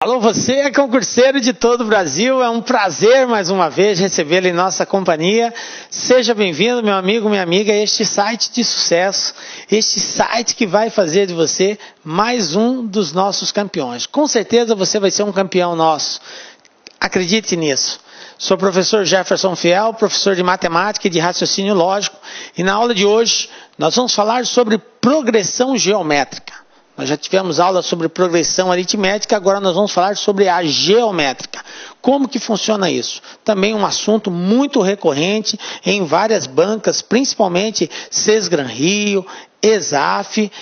Alô, você é concurseiro de todo o Brasil, é um prazer mais uma vez recebê-lo em nossa companhia. Seja bem-vindo, meu amigo, minha amiga, a este site de sucesso, este site que vai fazer de você mais um dos nossos campeões. Com certeza você vai ser um campeão nosso, acredite nisso. Sou o professor Jefferson Fiel, professor de matemática e de raciocínio lógico, e na aula de hoje nós vamos falar sobre progressão geométrica. Nós já tivemos aula sobre progressão aritmética, agora nós vamos falar sobre a geométrica. Como que funciona isso? Também um assunto muito recorrente em várias bancas, principalmente Sesgran Rio, ESAF,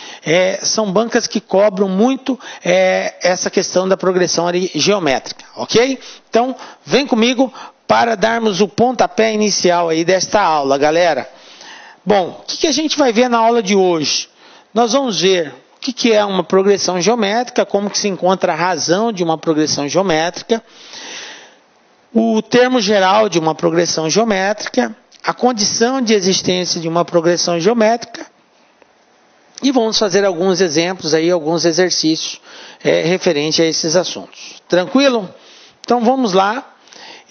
são bancas que cobram muito essa questão da progressão geométrica, ok? Então, vem comigo para darmos o pontapé inicial aí desta aula, galera. Bom, o que a gente vai ver na aula de hoje? Nós vamos ver o que é uma progressão geométrica, como que se encontra a razão de uma progressão geométrica, o termo geral de uma progressão geométrica, a condição de existência de uma progressão geométrica, e vamos fazer alguns exemplos aí, alguns exercícios referentes a esses assuntos. Tranquilo? Então vamos lá,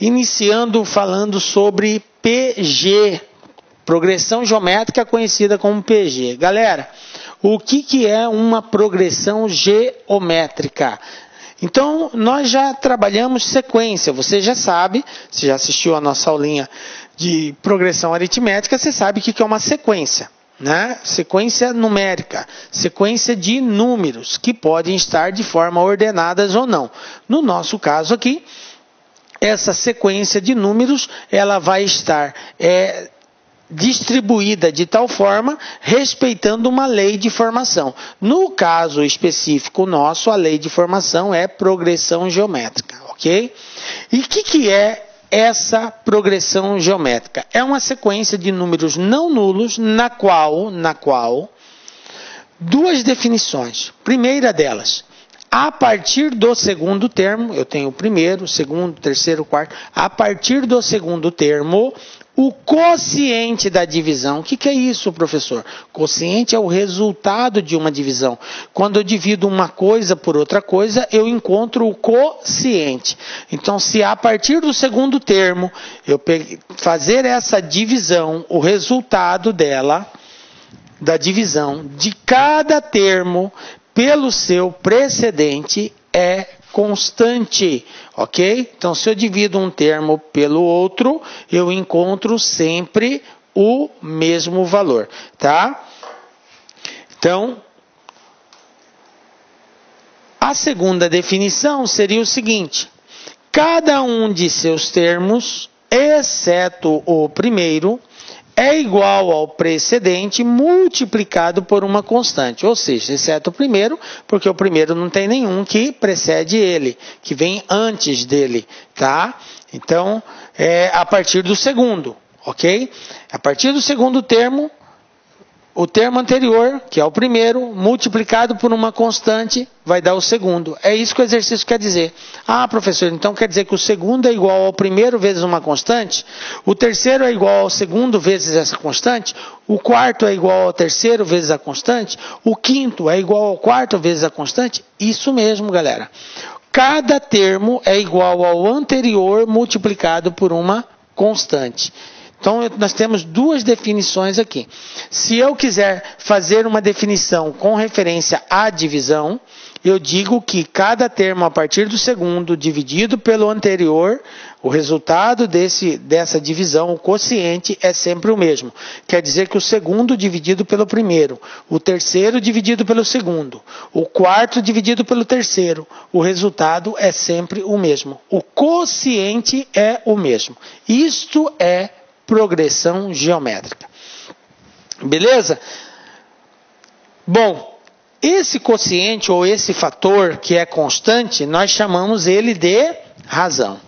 iniciando falando sobre PG, progressão geométrica conhecida como PG. Galera, o que é uma progressão geométrica? Então, nós já trabalhamos sequência. Você já sabe, você já assistiu a nossa aulinha de progressão aritmética, você sabe o que é uma sequência, né? Sequência numérica, sequência de números, que podem estar de forma ordenadas ou não. No nosso caso aqui, essa sequência de números, ela vai estar distribuída de tal forma, respeitando uma lei de formação. No caso específico nosso, a lei de formação é progressão geométrica, ok? E o que é essa progressão geométrica? É uma sequência de números não nulos, na qual duas definições. Primeira delas, a partir do segundo termo, eu tenho o primeiro, segundo, terceiro, quarto, a partir do segundo termo, o quociente da divisão. O que é isso, professor? Quociente é o resultado de uma divisão. Quando eu divido uma coisa por outra coisa, eu encontro o quociente. Então, se a partir do segundo termo, eu fazer essa divisão, o resultado dela, da divisão de cada termo pelo seu precedente, é constante, ok? Então, se eu divido um termo pelo outro, eu encontro sempre o mesmo valor, tá? Então, a segunda definição seria o seguinte: cada um de seus termos, exceto o primeiro, é igual ao precedente multiplicado por uma constante, ou seja, exceto o primeiro, porque o primeiro não tem nenhum que precede ele, que vem antes dele, tá? Então, a partir do segundo, ok? A partir do segundo termo, o termo anterior, que é o primeiro, multiplicado por uma constante, vai dar o segundo. É isso que o exercício quer dizer. Ah, professor, então quer dizer que o segundo é igual ao primeiro vezes uma constante? O terceiro é igual ao segundo vezes essa constante? O quarto é igual ao terceiro vezes a constante? O quinto é igual ao quarto vezes a constante? Isso mesmo, galera. Cada termo é igual ao anterior multiplicado por uma constante. Então, nós temos duas definições aqui. Se eu quiser fazer uma definição com referência à divisão, eu digo que cada termo a partir do segundo dividido pelo anterior, o resultado dessa divisão, o quociente, é sempre o mesmo. Quer dizer que o segundo dividido pelo primeiro, o terceiro dividido pelo segundo, o quarto dividido pelo terceiro, o resultado é sempre o mesmo. O quociente é o mesmo. Isto é progressão geométrica. Beleza? Bom, esse quociente ou esse fator que é constante, nós chamamos ele de razão.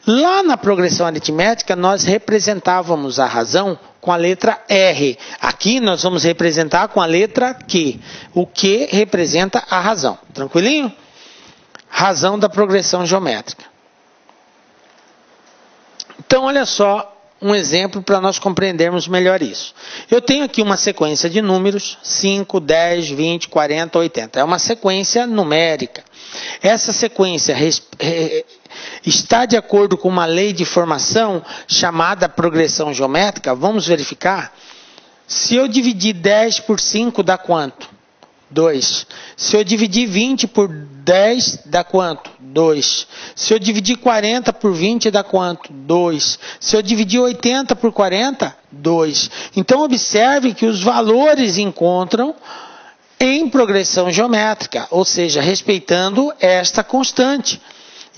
Lá na progressão aritmética, nós representávamos a razão com a letra R. Aqui nós vamos representar com a letra Q. O Q representa a razão. Tranquilinho? Razão da progressão geométrica. Então, olha só um exemplo para nós compreendermos melhor isso. Eu tenho aqui uma sequência de números, 5, 10, 20, 40, 80. É uma sequência numérica. Essa sequência está de acordo com uma lei de formação chamada progressão geométrica. Vamos verificar? Se eu dividir 10 por 5, dá quanto? 2. Se eu dividir 20 por 10, dá quanto? 2. Se eu dividir 40 por 20, dá quanto? 2. Se eu dividir 80 por 40, 2. Então, observe que os valores encontram em progressão geométrica, ou seja, respeitando esta constante.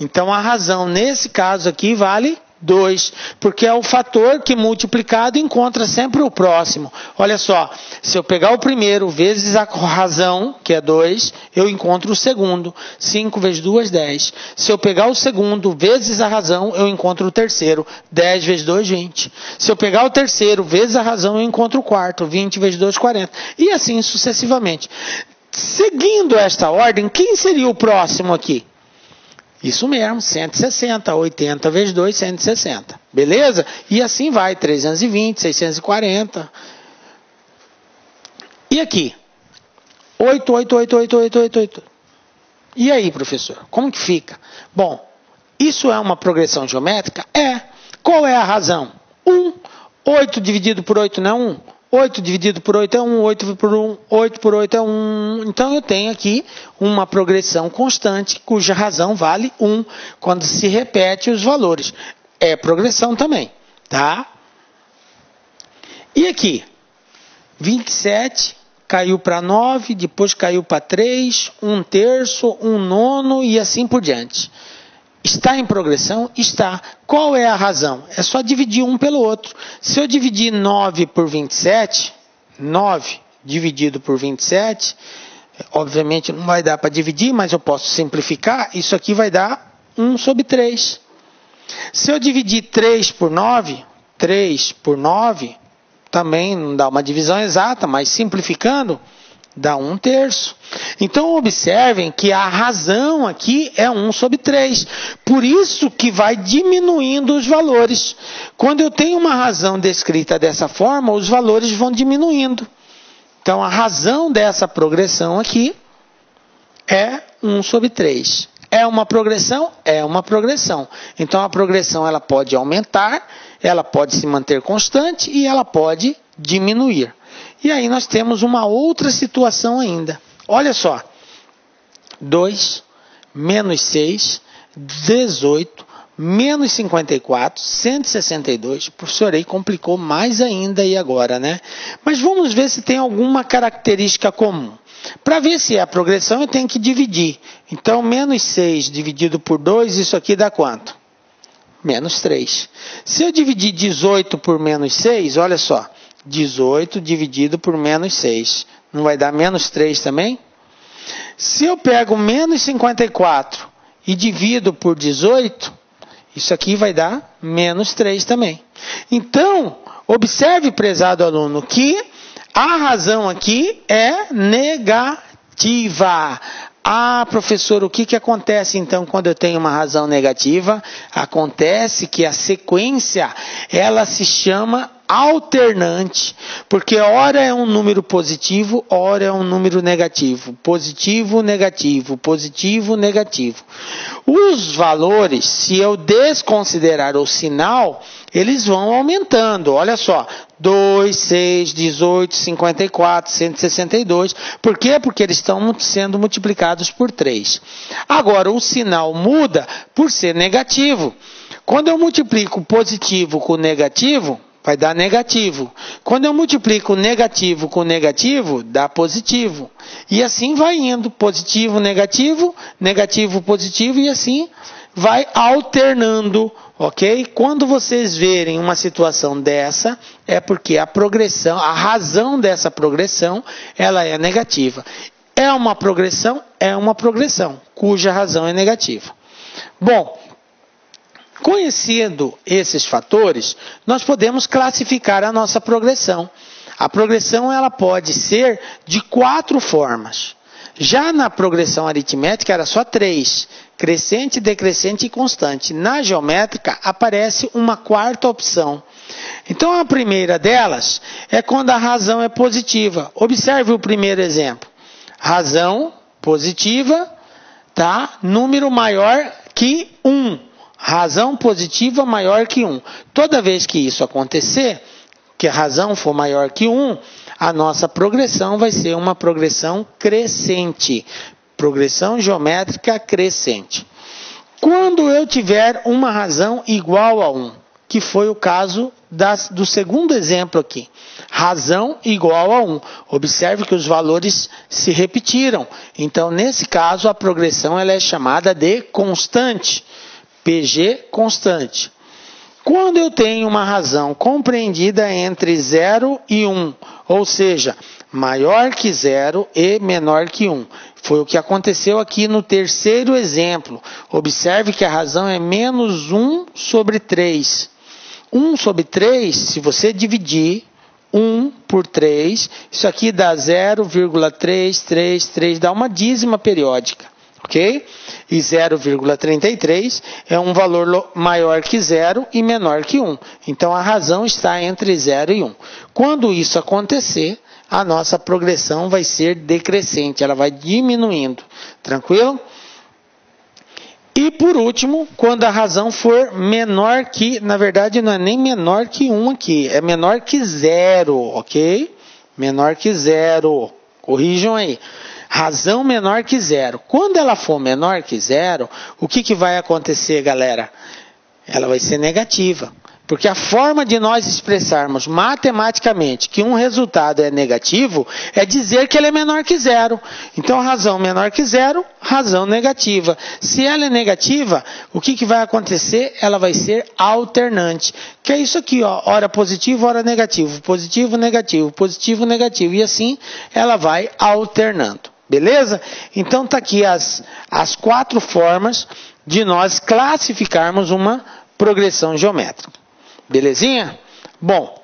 Então, a razão nesse caso aqui vale 2, porque é o fator que multiplicado encontra sempre o próximo. Olha só, se eu pegar o primeiro vezes a razão, que é 2, eu encontro o segundo. 5 vezes 2, 10. Se eu pegar o segundo vezes a razão, eu encontro o terceiro. 10 vezes 2, 20. Se eu pegar o terceiro vezes a razão, eu encontro o quarto. 20 vezes 2, 40. E assim sucessivamente. Seguindo esta ordem, quem seria o próximo aqui? Isso mesmo, 160, 80 vezes 2, 160. Beleza? E assim vai, 320, 640. E aqui? 8, 8, 8, 8, 8, 8, 8. E aí, professor? Como que fica? Bom, isso é uma progressão geométrica? É. Qual é a razão? 1. 8 dividido por 8 não é 1? 8 dividido por 8 é 1, 8 por 8 é 1. Então, eu tenho aqui uma progressão constante, cuja razão vale 1, quando se repete os valores. É progressão também, tá? E aqui? 27 caiu para 9, depois caiu para 3, 1/3, 1/9 e assim por diante. Está em progressão? Está. Qual é a razão? É só dividir um pelo outro. Se eu dividir 9 por 27, 9 dividido por 27, obviamente não vai dar para dividir, mas eu posso simplificar. Isso aqui vai dar 1 sobre 3. Se eu dividir 3 por 9, 3 por 9, também não dá uma divisão exata, mas simplificando, dá 1/3. Então, observem que a razão aqui é 1 sobre 3. Por isso que vai diminuindo os valores. Quando eu tenho uma razão descrita dessa forma, os valores vão diminuindo. Então, a razão dessa progressão aqui é 1 sobre 3. É uma progressão? É uma progressão. Então, a progressão ela pode aumentar, ela pode se manter constante e ela pode diminuir. E aí nós temos uma outra situação ainda. Olha só. 2, menos 6, 18, menos 54, 162. Professor, aí complicou mais ainda aí agora, né? Mas vamos ver se tem alguma característica comum. Para ver se é a progressão, eu tenho que dividir. Então, menos 6 dividido por 2, isso aqui dá quanto? Menos 3. Se eu dividir 18 por menos 6, olha só. 18 dividido por menos 6. Não vai dar menos 3 também? Se eu pego menos 54 e divido por 18, isso aqui vai dar menos 3 também. Então, observe, prezado aluno, que a razão aqui é negativa. Ah, professor, o que acontece então quando eu tenho uma razão negativa? Acontece que a sequência, ela se chama alternante, porque ora é um número positivo, ora é um número negativo. Positivo, negativo, positivo, negativo. Os valores, se eu desconsiderar o sinal, eles vão aumentando. Olha só, 2, 6, 18, 54, 162. Por quê? Porque eles estão sendo multiplicados por 3. Agora, o sinal muda por ser negativo. Quando eu multiplico positivo com negativo, vai dar negativo. Quando eu multiplico negativo com negativo, dá positivo. E assim vai indo. Positivo, negativo, negativo, positivo e assim vai alternando. Ok? Quando vocês verem uma situação dessa, é porque a progressão, a razão dessa progressão, ela é negativa. É uma progressão, cuja razão é negativa. Bom, conhecendo esses fatores, nós podemos classificar a nossa progressão. A progressão ela pode ser de 4 formas. Já na progressão aritmética era só 3, crescente, decrescente e constante. Na geométrica aparece uma 4ª opção, Então a primeira delas é quando a razão é positiva. Observe o primeiro exemplo. Razão positiva, tá? Número maior que 1. Razão positiva maior que 1. Toda vez que isso acontecer, que a razão for maior que 1, a nossa progressão vai ser uma progressão crescente. Progressão geométrica crescente. Quando eu tiver uma razão igual a 1, que foi o caso do segundo exemplo aqui. Razão igual a 1. Observe que os valores se repetiram. Então, nesse caso, a progressão ela é chamada de constante. PG constante. Quando eu tenho uma razão compreendida entre 0 e 1, ou seja, maior que 0 e menor que 1. Foi o que aconteceu aqui no terceiro exemplo. Observe que a razão é menos 1 sobre 3. 1 sobre 3, se você dividir 1 por 3, isso aqui dá 0,333, dá uma dízima periódica, ok? E 0,33 é um valor maior que 0 e menor que 1. Então, a razão está entre 0 e 1. Quando isso acontecer, a nossa progressão vai ser decrescente, ela vai diminuindo. Tranquilo? E por último, quando a razão for menor que, na verdade não é nem menor que 1 aqui, é menor que 0, ok? Menor que 0, corrijam aí. Razão menor que 0. Quando ela for menor que 0, o que vai acontecer, galera? Ela vai ser negativa. Porque a forma de nós expressarmos matematicamente que um resultado é negativo é dizer que ele é menor que 0. Então, razão menor que 0, razão negativa. Se ela é negativa, o que vai acontecer? Ela vai ser alternante. Que é isso aqui, ó, ora positivo, ora negativo. Positivo, negativo, positivo, negativo. E assim ela vai alternando. Beleza? Então, tá aqui as 4 formas de nós classificarmos uma progressão geométrica. Belezinha? Bom,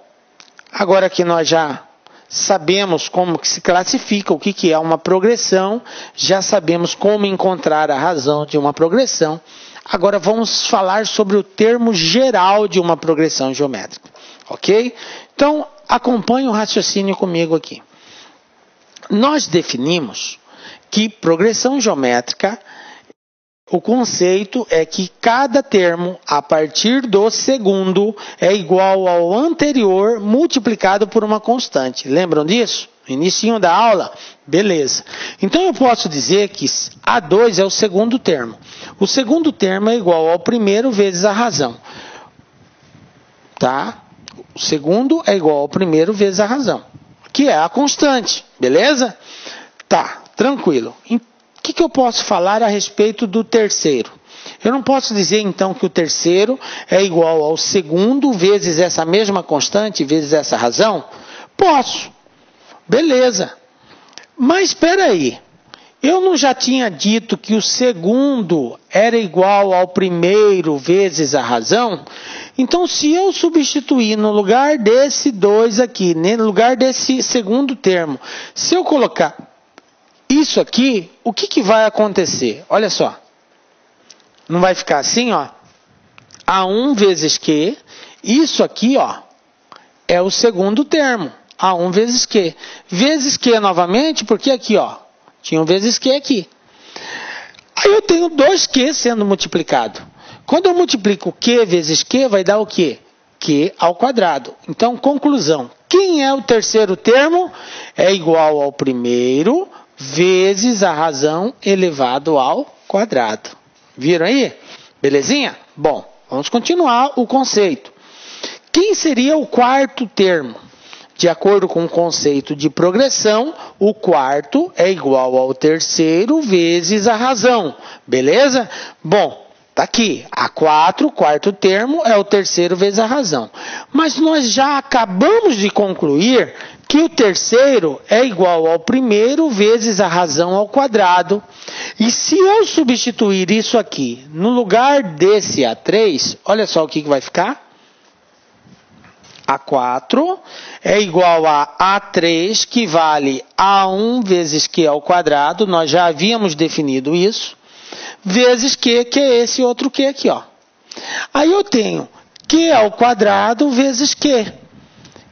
agora que nós já sabemos como que se classifica, o que é uma progressão, já sabemos como encontrar a razão de uma progressão, agora vamos falar sobre o termo geral de uma progressão geométrica, ok? Então, acompanhe o raciocínio comigo aqui. Nós definimos que progressão geométrica, o conceito é que cada termo, a partir do segundo, é igual ao anterior multiplicado por uma constante. Lembram disso? No início da aula? Beleza. Então eu posso dizer que A2 é o segundo termo. O segundo termo é igual ao primeiro vezes a razão. Tá? O segundo é igual ao primeiro vezes a razão, que é a constante. Beleza? Tá, tranquilo. O que eu posso falar a respeito do terceiro? Eu não posso dizer, então, que o terceiro é igual ao segundo vezes essa mesma constante, vezes essa razão? Posso. Beleza. Mas espera aí. Eu não já tinha dito que o segundo era igual ao primeiro vezes a razão? Então, se eu substituir no lugar desse 2 aqui, no lugar desse segundo termo, se eu colocar isso aqui, o que vai acontecer? Olha só. Não vai ficar assim, ó. A1 vezes Q. Isso aqui, ó, é o segundo termo. A1 vezes Q. Vezes Q novamente, porque aqui, ó, tinha um vezes Q aqui. Aí eu tenho 2Q sendo multiplicado. Quando eu multiplico Q vezes Q, vai dar o quê? Q ao quadrado. Então, conclusão. Quem é o terceiro termo? É igual ao primeiro vezes a razão elevado ao quadrado. Viram aí? Belezinha? Bom, vamos continuar o conceito. Quem seria o quarto termo? De acordo com o conceito de progressão, o quarto é igual ao terceiro vezes a razão. Beleza? Bom, tá aqui. A4, o quarto termo, é o terceiro vezes a razão. Mas nós já acabamos de concluir que o terceiro é igual ao primeiro vezes a razão ao quadrado. E se eu substituir isso aqui no lugar desse A3, olha só o que vai ficar. A4 é igual a A3, que vale A1 vezes Q ao quadrado, nós já havíamos definido isso, vezes Q, que é esse outro Q aqui, ó. Aí eu tenho Q ao quadrado vezes Q.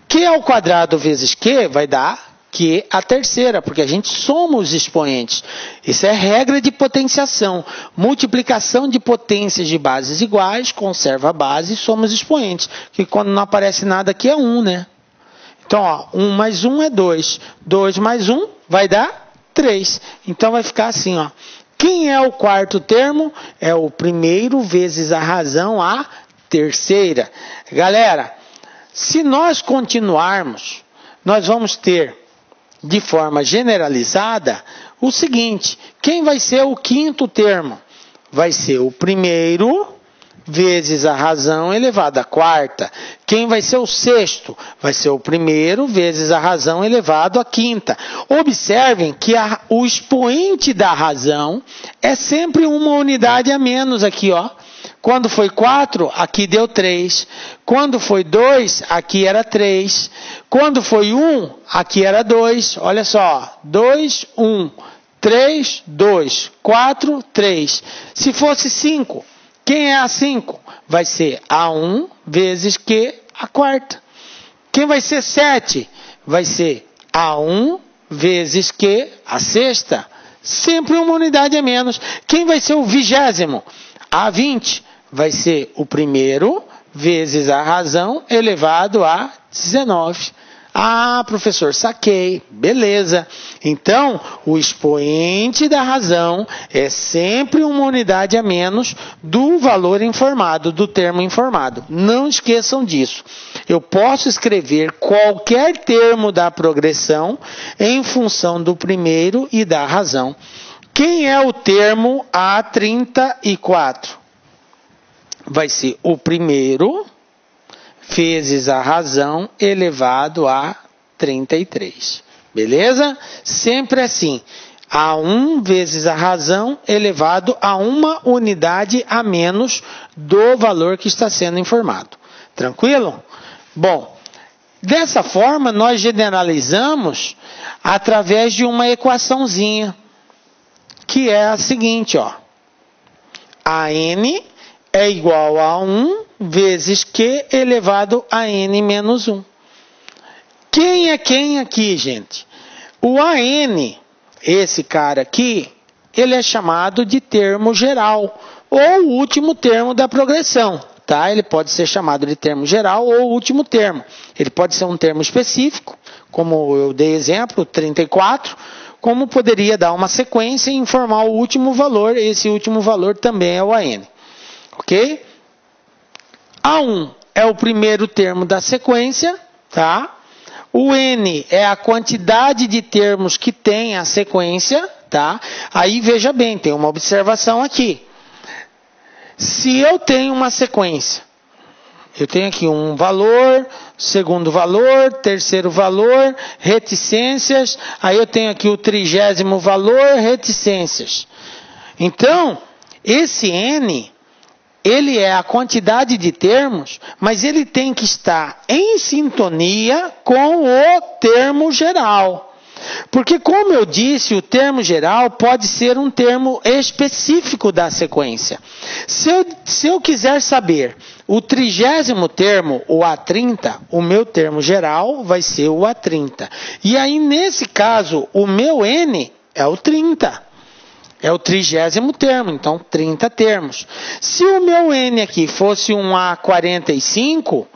Q ao quadrado vezes Q vai dar Q a terceira, porque a gente soma os expoentes. Isso é regra de potenciação. Multiplicação de potências de bases iguais, conserva a base e soma os expoentes. Que quando não aparece nada aqui é 1, né? Então, ó, 1 mais 1 é 2. 2 mais 1 vai dar 3. Então, vai ficar assim, ó. Quem é o quarto termo? É o primeiro vezes a razão a terceira. Galera, se nós continuarmos, nós vamos ter, de forma generalizada, o seguinte. Quem vai ser o quinto termo? Vai ser o primeiro vezes a razão elevado à quarta. Quem vai ser o sexto? Vai ser o primeiro vezes a razão elevado à quinta. Observem que o expoente da razão é sempre uma unidade a menos aqui, ó. Quando foi 4, aqui deu 3. Quando foi 2, aqui era 3. Quando foi 1, aqui era 2. Olha só, 2, 1, 3, 2, 4, 3. Se fosse 5, quem é a 5? Vai ser A1 vezes Q a quarta. Quem vai ser 7? Vai ser A1 vezes Q a sexta. Sempre uma unidade a menos. Quem vai ser o 20º? A20 vai ser o primeiro vezes a razão elevado a 19. Ah, professor, saquei. Beleza. Então, o expoente da razão é sempre uma unidade a menos do valor informado, do termo informado. Não esqueçam disso. Eu posso escrever qualquer termo da progressão em função do primeiro e da razão. Quem é o termo A34? Vai ser o primeiro vezes a razão elevado a 33. Beleza? Sempre assim. A1 vezes a razão elevado a uma unidade a menos do valor que está sendo informado. Tranquilo? Bom, dessa forma nós generalizamos através de uma equaçãozinha, que é a seguinte, ó. AN é igual a 1 vezes Q elevado a N menos 1. Quem é quem aqui, gente? O AN, esse cara aqui, ele é chamado de termo geral, ou o último termo da progressão. Tá? Ele pode ser chamado de termo geral ou último termo. Ele pode ser um termo específico, como eu dei exemplo, 34, como poderia dar uma sequência e informar o último valor. Esse último valor também é o AN. Ok? A1 é o primeiro termo da sequência, tá? O N é a quantidade de termos que tem a sequência, tá? Aí veja bem, tem uma observação aqui. Se eu tenho uma sequência, eu tenho aqui um valor, segundo valor, terceiro valor, reticências, aí eu tenho aqui o 30º valor, reticências. Então, esse N, ele é a quantidade de termos, mas ele tem que estar em sintonia com o termo geral. Porque, como eu disse, o termo geral pode ser um termo específico da sequência. Se eu quiser saber o 30º termo, o A30, o meu termo geral vai ser o A30. E aí, nesse caso, o meu N é o 30. É o 30º termo, então 30 termos. Se o meu N aqui fosse um A45,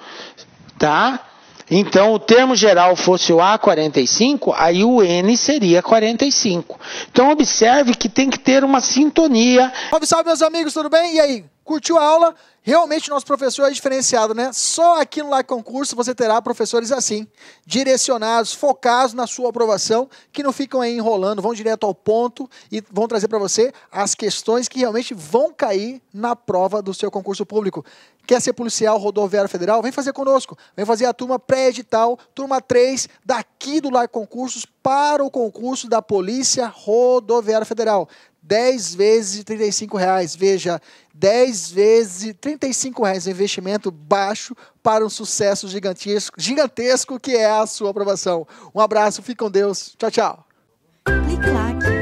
tá? Então o termo geral fosse o A45, aí o N seria 45. Então observe que tem que ter uma sintonia. Salve, salve, meus amigos, tudo bem? E aí, curtiu a aula? Realmente nosso professor é diferenciado, né? Só aqui no Like Concurso você terá professores assim, direcionados, focados na sua aprovação, que não ficam aí enrolando, vão direto ao ponto e vão trazer para você as questões que realmente vão cair na prova do seu concurso público. Quer ser policial rodoviário federal? Vem fazer conosco. Vem fazer a turma pré-edital, turma 3, daqui do Like Concursos para o concurso da Polícia Rodoviária Federal. 10 vezes de R$35. Veja, 10 vezes de R$35. Investimento baixo para um sucesso gigantesco que é a sua aprovação. Um abraço, fique com Deus. Tchau, tchau. Clique like.